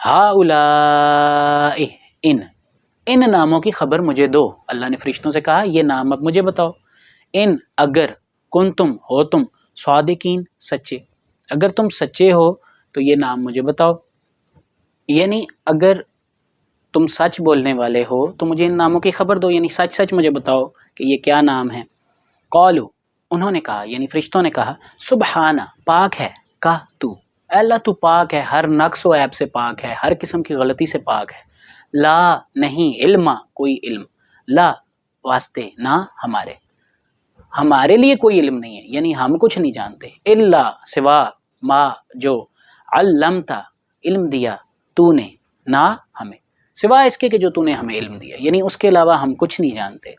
ہاؤلاء ان ناموں کی خبر مجھے دو. اللہ نے فرشتوں سے کہا یہ نام اب مجھے بتاؤ. ان اگر کنتم ہو تم صادقین سچے، اگر تم سچے ہو تو یہ نام مجھے بتاؤ، یعنی اگر تم سچ بولنے والے ہو تو مجھے ان ناموں کی خبر دو، یعنی سچ سچ مجھے بتاؤ کہ یہ کیا نام ہے. قالو انہوں نے کہا، یعنی فرشتوں نے کہا، سبحانہ پاک ہے کا تو، اے اللہ تو پاک ہے، ہر نقص و عیب سے پاک ہے، ہر قسم کی غلطی سے پاک ہے. لا نہیں، علم کوئی علم، لا واسطے نہ ہمارے لیے کوئی علم نہیں ہے، یعنی ہم کچھ نہیں جانتے. الا سوا ما جو علمتا علم دیا تو نے نہ ہمیں، سوا اس کے کہ جو تو نے ہمیں علم دیا، یعنی اس کے علاوہ ہم کچھ نہیں جانتے،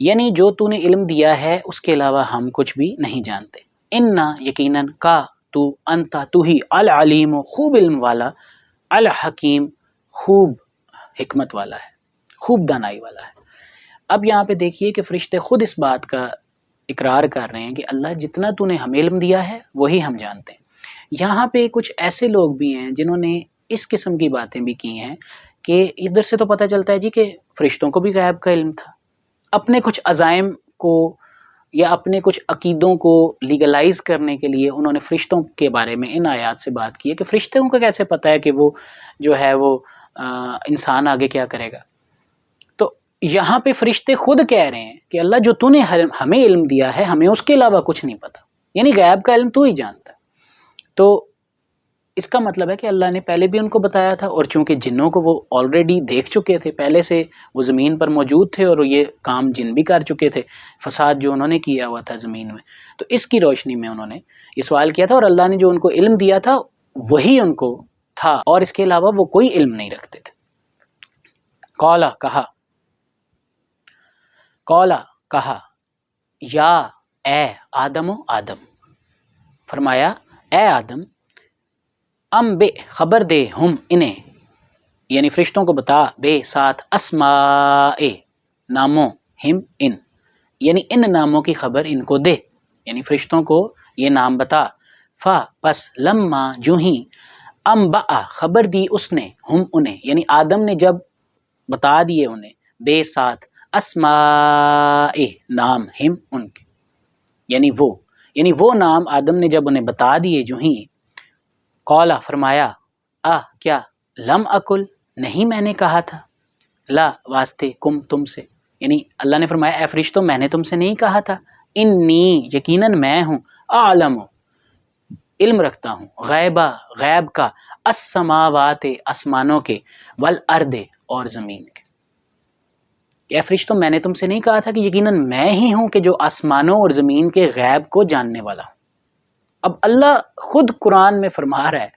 یعنی جو تو نے علم دیا ہے اس کے علاوہ ہم کچھ بھی نہیں جانتے. انا یقیناً کا تو انتا تو ہی العلیم خوب علم والا، الحکیم خوب حکمت والا ہے، خوب دانائی والا ہے. اب یہاں پہ دیکھیے کہ فرشتے خود اس بات کا اقرار کر رہے ہیں کہ اللہ جتنا تو نے ہمیں علم دیا ہے وہی ہم جانتے ہیں. یہاں پہ کچھ ایسے لوگ بھی ہیں جنہوں نے اس قسم کی باتیں بھی کی ہیں کہ ادھر سے تو پتہ چلتا ہے جی کہ فرشتوں کو بھی غیب کا علم تھا، اپنے کچھ عزائم کو یا اپنے کچھ عقیدوں کو لیگلائز کرنے کے لیے انہوں نے فرشتوں کے بارے میں ان آیات سے بات کی ہے کہ فرشتوں کو کیسے پتہ ہے کہ وہ جو ہے وہ انسان آگے کیا کرے گا. تو یہاں پہ فرشتے خود کہہ رہے ہیں کہ اللہ جو تو نے ہمیں علم دیا ہے ہمیں اس کے علاوہ کچھ نہیں پتا، یعنی غیب کا علم تو ہی جانتا ہے. تو اس کا مطلب ہے کہ اللہ نے پہلے بھی ان کو بتایا تھا، اور چونکہ جنوں کو وہ آلریڈی دیکھ چکے تھے، پہلے سے وہ زمین پر موجود تھے اور یہ کام جن بھی کر چکے تھے، فساد جو انہوں نے کیا ہوا تھا زمین میں، تو اس کی روشنی میں انہوں نے یہ سوال کیا تھا، اور اللہ نے جو ان کو علم دیا تھا وہی ان کو تھا، اور اس کے علاوہ وہ کوئی علم نہیں رکھتے تھے. قالا کہا یا اے آدم فرمایا اے آدم، بے خبر دے ہم انہیں، یعنی فرشتوں کو بتا، بے ساتھ اسماء ناموں، ہم ان یعنی ان ناموں کی خبر ان کو دے، یعنی فرشتوں کو یہ نام بتا. پس لما جو ہی انبأ خبر دی اس نے، ہم انہیں یعنی آدم نے جب بتا دیے انہیں، بے ساتھ اسماء نام، ہم ان کے یعنی وہ نام آدم نے جب انہیں بتا دیے جو ہی، قالا فرمایا کیا لم اکل نہیں میں نے کہا تھا، لا واسطے کم تم سے، یعنی اللہ نے فرمایا اے فرشتوں میں نے تم سے نہیں کہا تھا، انی یقیناً میں ہوں، اعلم علم رکھتا ہوں، غیب کا، السماوات آسمانوں کے، والارض اور زمین کے. اے فرشتوں میں نے تم سے نہیں کہا تھا کہ یقیناً میں ہی ہوں کہ جو آسمانوں اور زمین کے غیب کو جاننے والا ہوں. اب اللہ خود قرآن میں فرما رہا ہے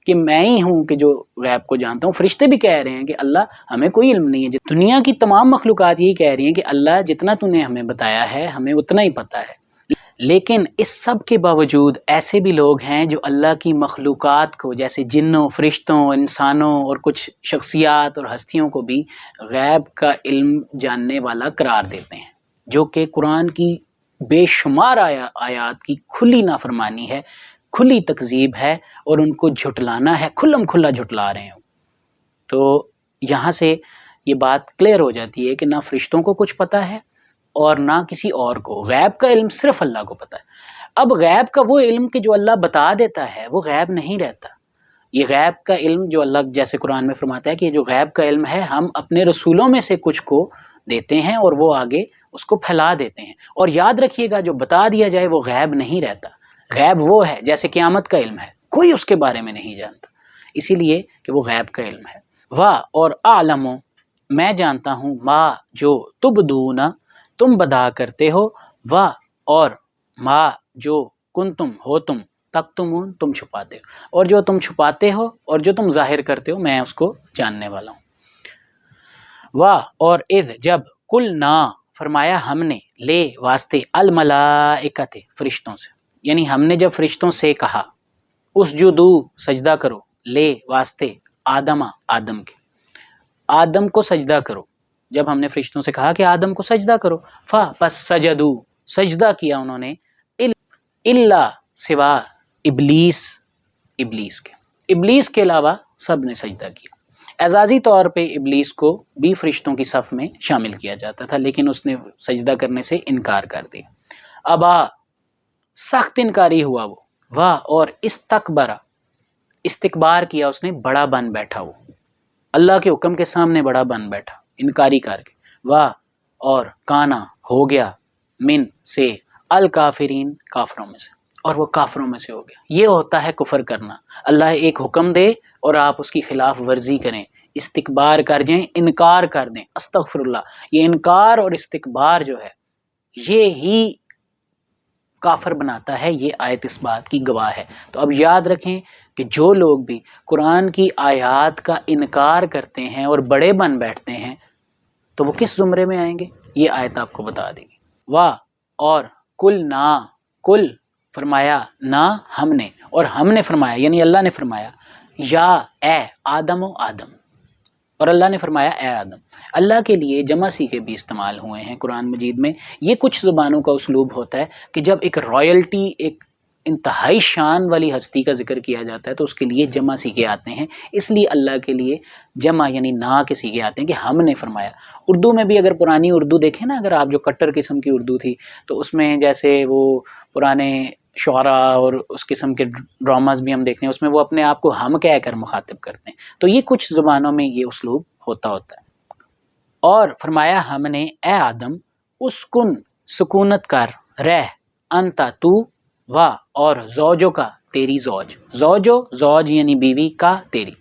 کہ میں ہی ہوں کہ جو غیب کو جانتا ہوں. فرشتے بھی کہہ رہے ہیں کہ اللہ ہمیں کوئی علم نہیں ہے. دنیا کی تمام مخلوقات یہی کہہ رہی ہیں کہ اللہ جتنا تو نے ہمیں بتایا ہے ہمیں اتنا ہی پتہ ہے. لیکن اس سب کے باوجود ایسے بھی لوگ ہیں جو اللہ کی مخلوقات کو، جیسے جنوں، فرشتوں، انسانوں اور کچھ شخصیات اور ہستیوں کو بھی غیب کا علم جاننے والا قرار دیتے ہیں، جو کہ قرآن کی بے شمار آیات کی کھلی نافرمانی ہے، کھلی تکذیب ہے، اور ان کو جھٹلانا ہے، کھلم کھلا جھٹلا رہے ہیں. تو یہاں سے یہ بات کلیئر ہو جاتی ہے کہ نہ فرشتوں کو کچھ پتہ ہے اور نہ کسی اور کو. غیب کا علم صرف اللہ کو پتہ ہے. اب غیب کا وہ علم کہ جو اللہ بتا دیتا ہے وہ غیب نہیں رہتا. یہ غیب کا علم جو اللہ جیسے قرآن میں فرماتا ہے کہ جو غیب کا علم ہے ہم اپنے رسولوں میں سے کچھ کو دیتے ہیں اور وہ آگے اس کو پھیلا دیتے ہیں. اور یاد رکھیے گا جو بتا دیا جائے وہ غیب نہیں رہتا. غیب وہ ہے جیسے قیامت کا علم ہے، کوئی اس کے بارے میں نہیں جانتا، اسی لیے کہ وہ غیب کا علم ہے. اور اعلم میں جانتا ہوں، ما جو تبدون تم بدا کرتے ہو، اور ما جو کنتم ہو تم تکتمون تم چھپاتے ہو، اور جو تم چھپاتے ہو اور جو تم ظاہر کرتے ہو میں اس کو جاننے والا ہوں. اور اذ جب قلنا فرمایا ہم نے، لے واسطے، الملائکۃ فرشتوں سے، یعنی ہم نے جب فرشتوں سے کہا اسجدو سجدہ کرو، لے واسطے آدم کے، آدم کو سجدہ کرو. جب ہم نے فرشتوں سے کہا کہ آدم کو سجدہ کرو، پس سجدو سجدہ کیا انہوں نے، الا سوا ابلیس کے علاوہ سب نے سجدہ کیا. اعزازی طور پہ ابلیس کو بھی فرشتوں کی صف میں شامل کیا جاتا تھا، لیکن اس نے سجدہ کرنے سے انکار کر دیا۔ ابا، سخت انکاری ہوا وہ، واہ، اور استکبرا، استکبار کیا اس نے، بڑا بن بیٹھا وہ، اللہ کے حکم کے سامنے بڑا بن بیٹھا انکاری کر کے، واہ، اور کانا ہو گیا، من سے، الکافرین کافروں میں سے، اور وہ کافروں میں سے ہو گیا۔ یہ ہوتا ہے کفر کرنا، اللہ ایک حکم دے اور آپ اس کی خلاف ورزی کریں، استکبار کر جائیں، انکار کر دیں، استغفر اللہ۔ یہ انکار اور استکبار جو ہے یہ ہی کافر بناتا ہے، یہ آیت اس بات کی گواہ ہے۔ تو اب یاد رکھیں کہ جو لوگ بھی قرآن کی آیات کا انکار کرتے ہیں اور بڑے بن بیٹھتے ہیں تو وہ کس زمرے میں آئیں گے، یہ آیت آپ کو بتا دے گی۔ واہ، اور کل نہ، کل فرمایا نہ ہم نے، اور ہم نے فرمایا یعنی اللہ نے فرمایا، یا اے آدم و آدم، اور اللہ نے فرمایا اے آدم۔ اللہ کے لیے جمع سیغے بھی استعمال ہوئے ہیں قرآن مجید میں۔ یہ کچھ زبانوں کا اسلوب ہوتا ہے کہ جب ایک رائلٹی، ایک انتہائی شان والی ہستی کا ذکر کیا جاتا ہے تو اس کے لیے جمع سیغے آتے ہیں، اس لیے اللہ کے لیے جمع یعنی نا کے سیغے آتے ہیں کہ ہم نے فرمایا۔ اردو میں بھی اگر پرانی اردو دیکھیں نا، اگر آپ جو کٹر قسم کی اردو تھی تو اس میں جیسے وہ پرانے شعراء اور اس قسم کے ڈراماز بھی ہم دیکھتے ہیں، اس میں وہ اپنے آپ کو ہم کہہ کر مخاطب کرتے ہیں، تو یہ کچھ زبانوں میں یہ اسلوب ہوتا ہے۔ اور فرمایا ہم نے اے آدم اسکن، سکونت کر، رہ، انتا تو، و، اور زوجوں کا، تیری زوج، زوج یعنی بیوی کا، تیری،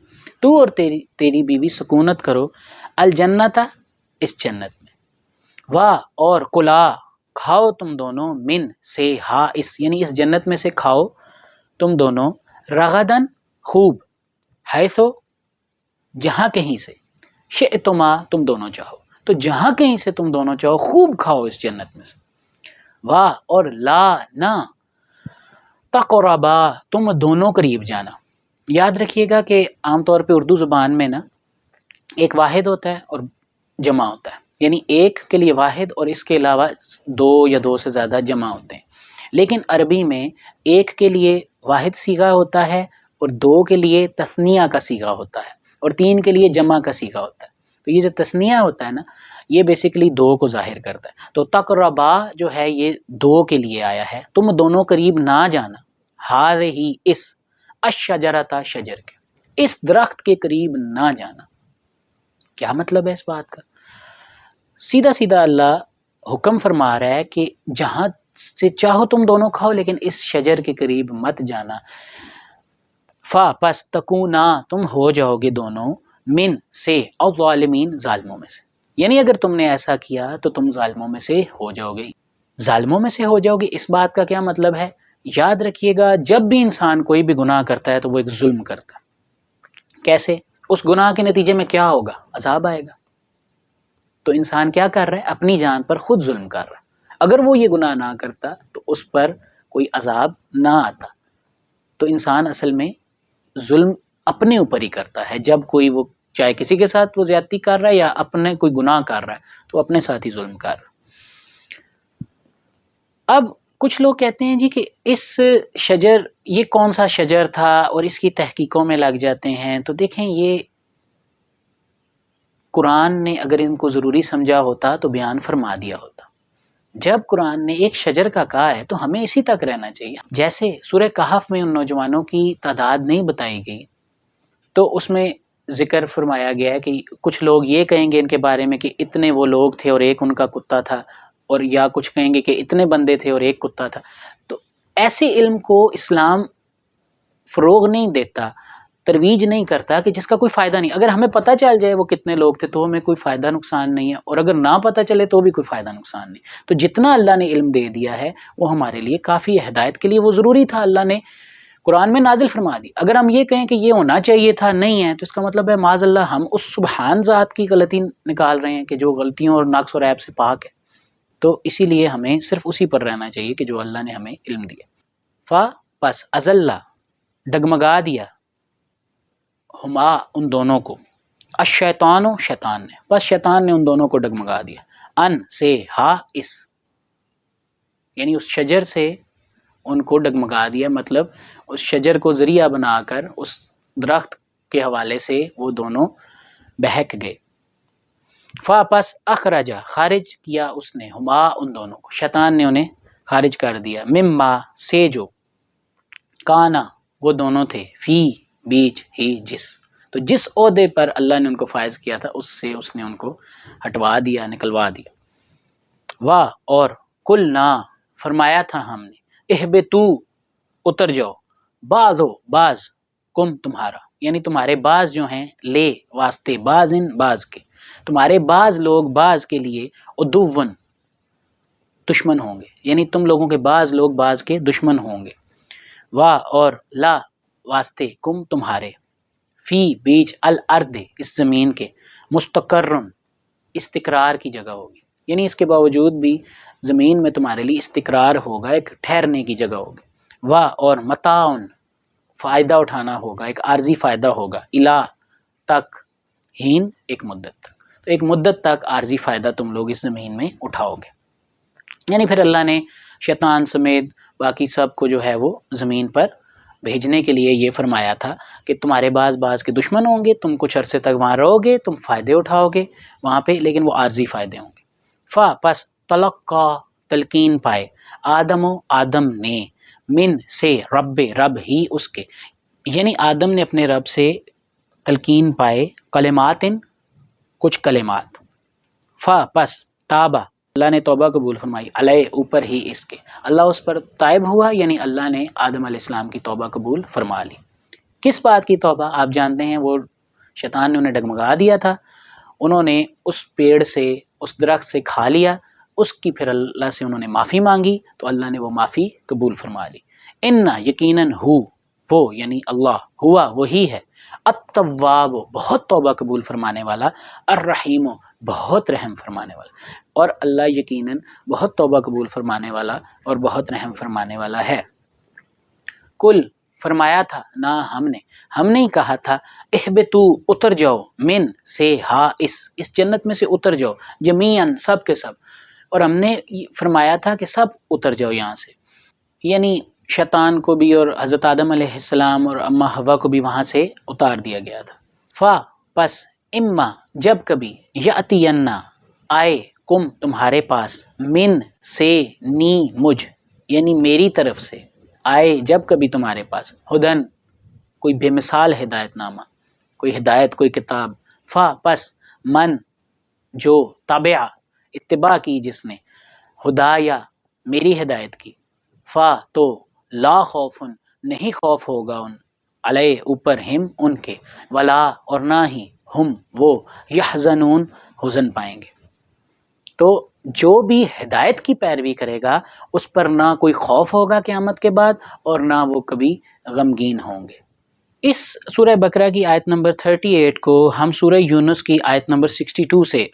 تو اور تیری بیوی سکونت کرو، الجنت، اس جنت میں، و، اور کلا، کھاؤ تم دونوں، من سے، ہا، اس یعنی اس جنت میں سے کھاؤ تم دونوں، رغدن، خوب، حیثو، جہاں کہیں سے، شئتما، تم دونوں چاہو، تو جہاں کہیں سے تم دونوں چاہو خوب کھاؤ اس جنت میں سے، واہ، اور لا، نہ، تقربا، تم دونوں قریب جانا۔ یاد رکھیے گا کہ عام طور پہ اردو زبان میں نا ایک واحد ہوتا ہے اور جمع ہوتا ہے، یعنی ایک کے لیے واحد اور اس کے علاوہ دو یا دو سے زیادہ جمع ہوتے ہیں، لیکن عربی میں ایک کے لیے واحد صیغہ ہوتا ہے اور دو کے لیے تثنیہ کا صیغہ ہوتا ہے اور تین کے لیے جمع کا صیغہ ہوتا ہے۔ تو یہ جو تثنیہ ہوتا ہے نا، یہ بیسیکلی دو کو ظاہر کرتا ہے۔ تو تقربا جو ہے یہ دو کے لیے آیا ہے، تم دونوں قریب نہ جانا، ہی، اس، الشجرۃ، شجر کے، اس درخت کے قریب نہ جانا۔ کیا مطلب ہے اس بات کا؟ سیدھا سیدھا اللہ حکم فرما رہا ہے کہ جہاں سے چاہو تم دونوں کھاؤ لیکن اس شجر کے قریب مت جانا۔ پس تکونا، تم ہو جاؤ گے دونوں، من سے، او ظالمین، ظالموں میں سے، یعنی اگر تم نے ایسا کیا تو تم ظالموں میں سے ہو جاؤ گے، ظالموں میں سے ہو جاؤ گے۔ اس بات کا کیا مطلب ہے؟ یاد رکھیے گا جب بھی انسان کوئی بھی گناہ کرتا ہے تو وہ ایک ظلم کرتا ہے۔ کیسے؟ اس گناہ کے نتیجے میں کیا ہوگا؟ عذاب آئے گا۔ تو انسان کیا کر رہا ہے؟ اپنی جان پر خود ظلم کر رہا ہے۔ اگر وہ یہ گناہ نہ کرتا تو اس پر کوئی عذاب نہ آتا۔ تو انسان اصل میں ظلم اپنے اوپر ہی کرتا ہے، جب کوئی وہ چاہے کسی کے ساتھ وہ زیادتی کر رہا ہے یا اپنے کوئی گناہ کر رہا ہے تو اپنے ساتھ ہی ظلم کر رہا ہے۔ اب کچھ لوگ کہتے ہیں جی کہ اس شجر، یہ کون سا شجر تھا، اور اس کی تحقیقوں میں لگ جاتے ہیں۔ تو دیکھیں یہ قرآن نے اگر ان کو ضروری سمجھا ہوتا تو بیان فرما دیا ہوتا۔ جب قرآن نے ایک شجر کا کہا ہے تو ہمیں اسی تک رہنا چاہیے۔ جیسے سورہ کہف میں ان نوجوانوں کی تعداد نہیں بتائی گئی تو اس میں ذکر فرمایا گیا ہے کہ کچھ لوگ یہ کہیں گے ان کے بارے میں کہ اتنے وہ لوگ تھے اور ایک ان کا کتا تھا، اور یا کچھ کہیں گے کہ اتنے بندے تھے اور ایک کتا تھا۔ تو ایسے علم کو اسلام فروغ نہیں دیتا، ترویج نہیں کرتا کہ جس کا کوئی فائدہ نہیں۔ اگر ہمیں پتہ چل جائے وہ کتنے لوگ تھے تو ہمیں کوئی فائدہ نقصان نہیں ہے، اور اگر نہ پتہ چلے تو بھی کوئی فائدہ نقصان نہیں۔ تو جتنا اللہ نے علم دے دیا ہے وہ ہمارے لیے کافی ہے، ہدایت کے لیے وہ ضروری تھا، اللہ نے قرآن میں نازل فرما دی۔ اگر ہم یہ کہیں کہ یہ ہونا چاہیے تھا، نہیں ہے، تو اس کا مطلب ہے معاذ اللہ ہم اس سبحان ذات کی غلطی نکال رہے ہیں کہ جو غلطیوں اور نقص اور عیب سے پاک ہے۔ تو اسی لیے ہمیں صرف اسی پر رہنا چاہیے کہ جو اللہ نے ہمیں علم دیا۔ پس ازلہ، ڈگمگا دیا، ہما، ان دونوں کو، الشیطان، شیطان نے، بس شیطان نے ان دونوں کو ڈگمگا دیا، ان سے، ہا، اس، یعنی اس شجر سے ان کو ڈگمگا دیا، مطلب اس شجر کو ذریعہ بنا کر اس درخت کے حوالے سے وہ دونوں بہک گئے. پس اخرجا خارج کیا اس نے ہما ان دونوں کو، شیطان نے انہیں خارج کر دیا، مما سے جو کانا وہ دونوں تھے، فی بیچ ہی جس، تو جس عہدے پر اللہ نے ان کو فائز کیا تھا اس سے اس نے ان کو ہٹوا دیا، نکلوا دیا. واہ اور کل نہ فرمایا تھا ہم نے، اہبتو اتر جاؤ، بعض کم تمہارا، یعنی تمہارے بعض جو ہیں، لے واسطے، بعض ان بعض کے، تمہارے بعض لوگ بعض کے لیے عدوًا دشمن ہوں گے، یعنی تم لوگوں کے بعض لوگ بعض کے دشمن ہوں گے. واہ اور لا واسطے کم تمہارے، فی بیچ الارض اس زمین کے، مستقرن استقرار کی جگہ ہوگی، یعنی اس کے باوجود بھی زمین میں تمہارے لیے استقرار ہوگا، ایک ٹھہرنے کی جگہ ہوگی. واہ اور متاعن فائدہ اٹھانا ہوگا، ایک عارضی فائدہ ہوگا، الا تک، ہین ایک مدت تک، تو ایک مدت تک عارضی فائدہ تم لوگ اس زمین میں اٹھاؤ گے. یعنی پھر اللہ نے شیطان سمیت باقی سب کو جو ہے وہ زمین پر بھیجنے کے لیے یہ فرمایا تھا کہ تمہارے بعض کے دشمن ہوں گے، تم کچھ عرصے تک وہاں رہو گے، تم فائدے اٹھاؤ گے وہاں پہ، لیکن وہ عارضی فائدے ہوں گے. پس تلقا تلقین پائے، آدم نے، من سے، رب ہی اس کے، یعنی آدم نے اپنے رب سے تلقین پائے، کلمات کچھ کلمات. پس تابہ اللہ نے توبہ قبول فرمائی، علیہ اوپر ہی اس کے، اللہ اس پر تائب ہوا، یعنی اللہ نے آدم علیہ السلام کی توبہ قبول فرما لی. کس بات کی توبہ؟ آپ جانتے ہیں وہ شیطان نے انہیں ڈگمگا دیا تھا، انہوں نے اس پیڑ سے، اس درخت سے کھا لیا، اس کی پھر اللہ سے انہوں نے معافی مانگی تو اللہ نے وہ معافی قبول فرما لی. انا یقیناً ہو وہ، یعنی اللہ، ہوا وہی ہے، التواب بہت توبہ قبول فرمانے والا، الرحیم بہت رحم فرمانے والا، اور اللہ یقیناً بہت توبہ قبول فرمانے والا اور بہت رحم فرمانے والا ہے. کل فرمایا تھا نہ ہم نے ہی کہا تھا، اہبتو اتر جاؤ، من سے، ہا اس جنت میں سے اتر جاؤ، جمیعاً سب کے سب، اور ہم نے فرمایا تھا کہ سب اتر جاؤ یہاں سے، یعنی شیطان کو بھی اور حضرت آدم علیہ السلام اور اما حوا کو بھی وہاں سے اتار دیا گیا تھا. پس اما جب کبھی، یاتینا آئے، کم تمہارے پاس، من سے، نی مجھ، یعنی میری طرف سے آئے جب کبھی تمہارے پاس، ہدن کوئی بے مثال ہدایت نامہ، کوئی ہدایت، کوئی کتاب. پس من جو، تابع اتباع کی جس نے، ہدایا میری ہدایت کی، تو لا خوفن نہیں خوف ہوگا ان، علیہ اوپر، ہم ان کے، ولا اور نہ ہی، ہم وہ، یحزنون حزن پائیں گے. تو جو بھی ہدایت کی پیروی کرے گا اس پر نہ کوئی خوف ہوگا قیامت کے بعد اور نہ وہ کبھی غمگین ہوں گے. اس سورہ بقرہ کی آیت نمبر 38 کو ہم سورہ یونس کی آیت نمبر 62 سے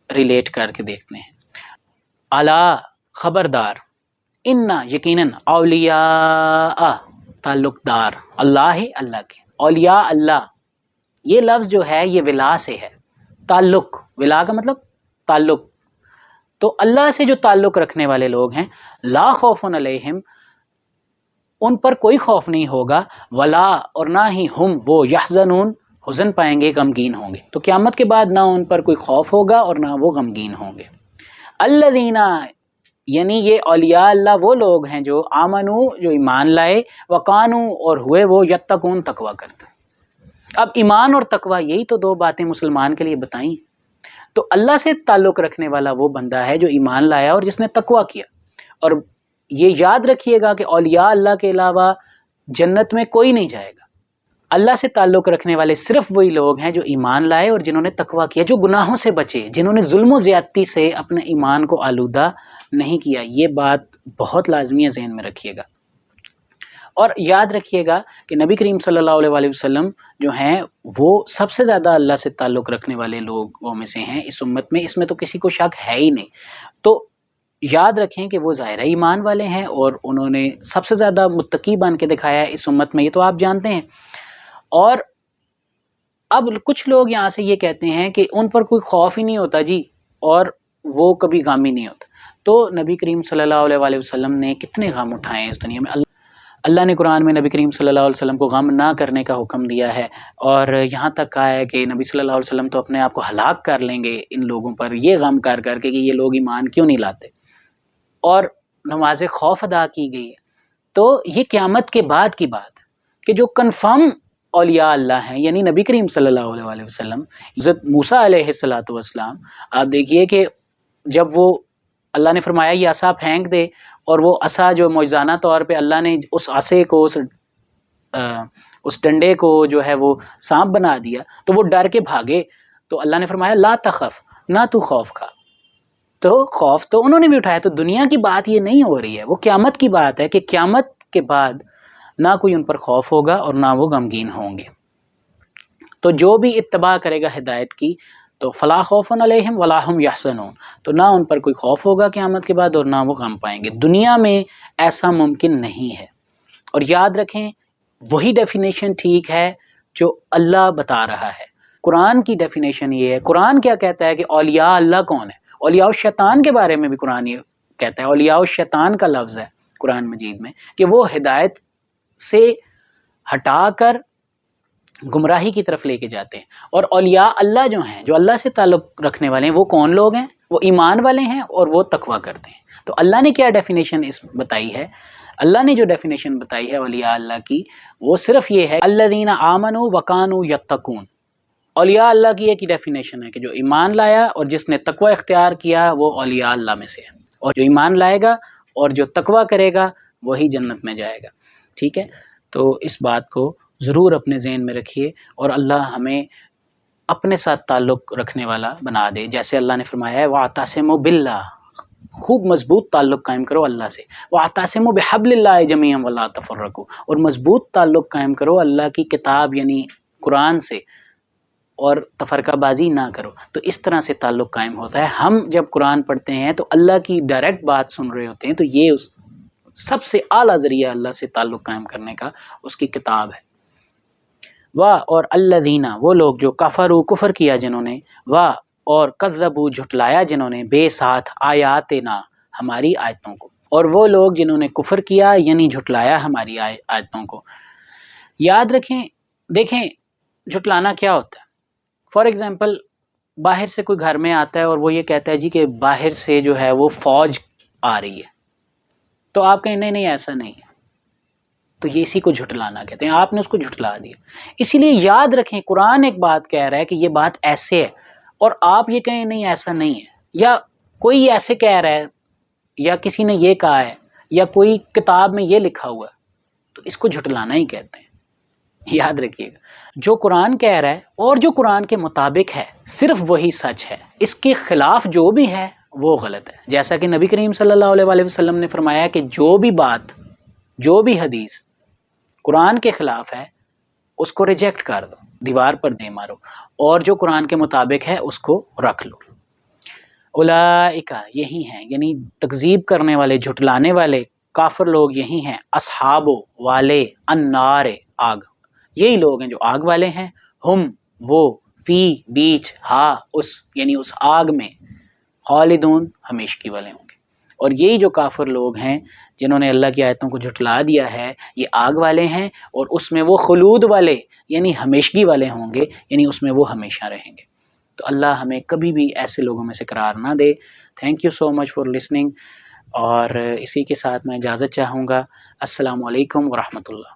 ریلیٹ کر کے دیکھتے ہیں. الا خبردار، انا یقیناً، اولیاء تعلق دار، اللہ کے، اولیاء اللہ، یہ لفظ جو ہے یہ ولا سے ہے، تعلق، ولا کا مطلب تعلق، تو اللہ سے جو تعلق رکھنے والے لوگ ہیں، لا خوف علیہم ان پر کوئی خوف نہیں ہوگا، ولا اور نہ ہی، ہم وہ، یحزنون حزن پائیں گے، غمگین ہوں گے. تو قیامت کے بعد نہ ان پر کوئی خوف ہوگا اور نہ وہ غمگین ہوں گے. الذین، یعنی یہ اولیاء اللہ وہ لوگ ہیں جو آمنو، جو ایمان لائے، وقانو اور ہوئے وہ، یتقون تقوی کرتے. اب ایمان اور تقوی یہی تو دو باتیں مسلمان کے لیے بتائیں. تو اللہ سے تعلق رکھنے والا وہ بندہ ہے جو ایمان لایا اور جس نے تقوی کیا. اور یہ یاد رکھیے گا کہ اولیاء اللہ کے علاوہ جنت میں کوئی نہیں جائے گا. اللہ سے تعلق رکھنے والے صرف وہی لوگ ہیں جو ایمان لائے اور جنہوں نے تقوی کیا، جو گناہوں سے بچے، جنہوں نے ظلم و زیادتی سے اپنے ایمان کو آلودہ نہیں کیا. یہ بات بہت لازمی ہے، ذہن میں رکھیے گا. اور یاد رکھیے گا کہ نبی کریم صلی اللہ علیہ وآلہ وسلم جو ہیں وہ سب سے زیادہ اللہ سے تعلق رکھنے والے لوگوں میں سے ہیں اس امت میں، اس میں تو کسی کو شک ہے ہی نہیں. تو یاد رکھیں کہ وہ ظاہرہ ایمان والے ہیں اور انہوں نے سب سے زیادہ متقی بن کے دکھایا ہے اس امت میں، یہ تو آپ جانتے ہیں. اور اب کچھ لوگ یہاں سے یہ کہتے ہیں کہ ان پر کوئی خوف ہی نہیں ہوتا جی، اور وہ کبھی غم ہی نہیں ہوتا. تو نبی کریم صلی اللہ علیہ وآلہ وسلم نے کتنے غم اٹھائے ہیں اس دنیا میں. اللہ نے قرآن میں نبی کریم صلی اللہ علیہ وسلم کو غم نہ کرنے کا حکم دیا ہے، اور یہاں تک کہا ہے کہ نبی صلی اللہ علیہ وسلم تو اپنے آپ کو ہلاک کر لیں گے ان لوگوں پر یہ غم کر کر کے کہ یہ لوگ ایمان کیوں نہیں لاتے، اور نماز خوف ادا کی گئی ہے۔ تو یہ قیامت کے بعد کی بات ہے کہ جو کنفرم اولیاء اللہ ہیں، یعنی نبی کریم صلی اللہ علیہ وسلم، حضرت موسیٰ علیہ السلام، آپ دیکھیے کہ جب وہ اللہ نے فرمایا یہ عصا پھینک دے، اور وہ عصا جو معجزانہ طور پہ اللہ نے اس عصے کو اس ڈنڈے کو جو ہے وہ سانپ بنا دیا، تو وہ ڈر کے بھاگے، تو اللہ نے فرمایا لا تخف، نہ تو خوف کھا۔ تو خوف تو انہوں نے بھی اٹھایا۔ تو دنیا کی بات یہ نہیں ہو رہی ہے، وہ قیامت کی بات ہے کہ قیامت کے بعد نہ کوئی ان پر خوف ہوگا اور نہ وہ غمگین ہوں گے۔ تو جو بھی اتباع کرے گا ہدایت کی تو فلا خوف علیہم ولا هم یحزنون، تو نہ ان پر کوئی خوف ہوگا قیامت کے بعد اور نہ وہ غم پائیں گے۔ دنیا میں ایسا ممکن نہیں ہے۔ اور یاد رکھیں وہی ڈیفینیشن ٹھیک ہے جو اللہ بتا رہا ہے۔ قرآن کی ڈیفینیشن یہ ہے، قرآن کیا کہتا ہے کہ اولیاء اللہ کون ہے؟ اولیاء الشیطان کے بارے میں بھی قرآن یہ کہتا ہے، اولیاء الشیطان کا لفظ ہے قرآن مجید میں کہ وہ ہدایت سے ہٹا کر گمراہی کی طرف لے کے جاتے ہیں۔ اور اولیاء اللہ جو ہیں، جو اللہ سے تعلق رکھنے والے ہیں، وہ کون لوگ ہیں؟ وہ ایمان والے ہیں اور وہ تقویٰ کرتے ہیں۔ تو اللہ نے کیا ڈیفینیشن اس بتائی ہے؟ اللہ نے جو ڈیفینیشن بتائی ہے اولیاء اللہ کی، وہ صرف یہ ہے الذین آمنوا وکانوا یتقون۔ اولیاء اللہ کی ایک ہی ڈیفینیشن ہے کہ جو ایمان لایا اور جس نے تقوی اختیار کیا وہ اولیاء اللہ میں سے ہے، اور جو ایمان لائے گا اور جو تقوی کرے گا وہی جنت میں جائے گا۔ ٹھیک ہے، تو اس بات کو ضرور اپنے ذہن میں رکھیے، اور اللہ ہمیں اپنے ساتھ تعلق رکھنے والا بنا دے، جیسے اللہ نے فرمایا ہے وَاعْتَصِمُوا بِاللَّهِ، خوب مضبوط تعلق قائم کرو اللہ سے، وَاعْتَصِمُوا بِحَبْلِ اللَّهِ جَمِيعًا وَلَا تَفَرَّقُوا، اور مضبوط تعلق قائم کرو اللہ کی کتاب یعنی قرآن سے، اور تفرقہ بازی نہ کرو۔ تو اس طرح سے تعلق قائم ہوتا ہے۔ ہم جب قرآن پڑھتے ہیں تو اللہ کی ڈائریکٹ بات سن رہے ہوتے ہیں، تو یہ سب سے اعلیٰ ذریعہ اللہ سے تعلق قائم کرنے کا اس کی کتاب ہے۔ واہ، اور الذین، وہ لوگ جو کفروا، کفر کیا جنہوں نے، واہ، اور کذبوا، جھٹلایا جنہوں نے، بے ساتھ آیاتنا، ہماری آیتوں کو، اور وہ لوگ جنہوں نے کفر کیا یعنی جھٹلایا ہماری آیتوں کو۔ یاد رکھیں، دیکھیں جھٹلانا کیا ہوتا ہے۔ فار ایگزامپل باہر سے کوئی گھر میں آتا ہے اور وہ یہ کہتا ہے جی کہ باہر سے جو ہے وہ فوج آ رہی ہے، تو آپ کہیں نہیں نہیں ایسا نہیں ہے، تو یہ اسی کو جھٹلانا کہتے ہیں، آپ نے اس کو جھٹلا دیا۔ اسی لیے یاد رکھیں قرآن ایک بات کہہ رہا ہے کہ یہ بات ایسے ہے، اور آپ یہ کہیں نہیں ایسا نہیں ہے، یا کوئی ایسے کہہ رہا ہے، یا کسی نے یہ کہا ہے، یا کوئی کتاب میں یہ لکھا ہوا ہے، تو اس کو جھٹلانا ہی کہتے ہیں۔ یاد رکھیے گا، جو قرآن کہہ رہا ہے اور جو قرآن کے مطابق ہے صرف وہی سچ ہے، اس کے خلاف جو بھی ہے وہ غلط ہے۔ جیسا کہ نبی کریم صلی اللہ علیہ وسلم نے فرمایا کہ جو بھی بات، جو بھی حدیث قرآن کے خلاف ہے اس کو ریجیکٹ کر دو، دیوار پر دے مارو، اور جو قرآن کے مطابق ہے اس کو رکھ لو۔ اولئک، یہی ہیں، یعنی تکذیب کرنے والے، جھٹلانے والے کافر لوگ یہی ہیں، اصحاب والے، النار، آگ، یہی لوگ ہیں جو آگ والے ہیں، ہم، وہ، فی، بیچ، ہا، اس، یعنی اس آگ میں، خالدون، ہمیشگی والے ہوں گے۔ اور یہی جو کافر لوگ ہیں جنہوں نے اللہ کی آیتوں کو جھٹلا دیا ہے، یہ آگ والے ہیں، اور اس میں وہ خلود والے یعنی ہمیشگی والے ہوں گے، یعنی اس میں وہ ہمیشہ رہیں گے۔ تو اللہ ہمیں کبھی بھی ایسے لوگوں میں سے قرار نہ دے۔ Thank you so much for listening, اور اسی کے ساتھ میں اجازت چاہوں گا۔ السلام علیکم ورحمۃ اللہ۔